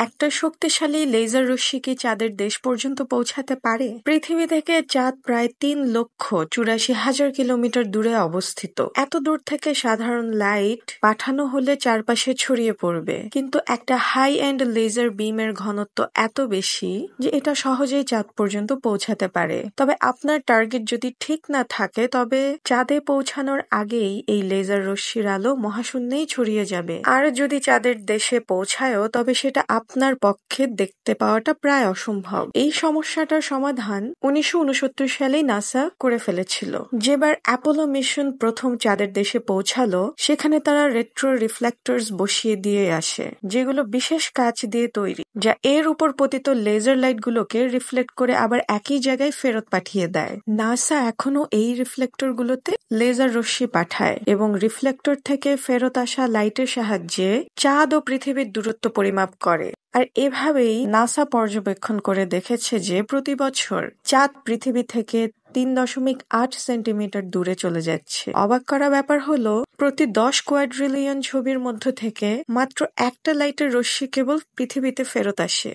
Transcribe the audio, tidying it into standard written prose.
একটা শক্তিশালী লেজার রশ্মি কি চাঁদের দেশ পর্যন্ত পৌঁছাতে পারে? পৃথিবী থেকে চাঁদ প্রায় 3,84,000 কিলোমিটার দূরে অবস্থিত। এত দূর থেকে সাধারণ লাইট পাঠানো হলে চারপাশে ছড়িয়ে পড়বে, কিন্তু একটা হাই এন্ড লেজার বিমের ঘনত্ব এত বেশি যে এটা সহজেই চাঁদ পর্যন্ত পৌঁছাতে পারে। তবে আপনার টার্গেট যদি ঠিক না থাকে, তবে চাঁদে পৌঁছানোর আগেই এই লেজার রশ্মির আলো মহাশূন্যেই ছড়িয়ে যাবে। আর যদি চাঁদের দেশে পৌঁছায়ও, তবে সেটা আপনার পক্ষে দেখতে পাওয়াটা প্রায় অসম্ভব। এই সমস্যাটার সমাধান 1969 সালেই নাসা করে ফেলেছিল। যেবার অ্যাপোলো মিশন প্রথম চাঁদের দেশে পৌঁছালো, সেখানে তারা রেট্রো রিফ্লেক্টরস বসিয়ে দিয়ে আসে, যেগুলো বিশেষ কাঁচ দিয়ে তৈরি, যা এর উপর পতিত লেজার লাইটগুলোকে রিফ্লেক্ট করে আবার একই জায়গায় ফেরত পাঠিয়ে দেয়। নাসা এখনো এই রিফ্লেক্টরগুলোতে লেজার রশ্মি পাঠায় এবং রিফ্লেক্টর থেকে ফেরত আসা লাইটের সাহায্যে চাঁদ ও পৃথিবীর দূরত্ব পরিমাপ করে। আর এভাবেই নাসা পর্যবেক্ষণ করে দেখেছে যে প্রতি বছর চাঁদ পৃথিবী থেকে 3.8 সেন্টিমিটার দূরে চলে যাচ্ছে। অবাক করা ব্যাপার হলো, প্রতি 10 কোয়াড্রিলিয়ন ছবির মধ্য থেকে মাত্র একটা লাইটের রশ্মি কেবল পৃথিবীতে ফেরত আসে।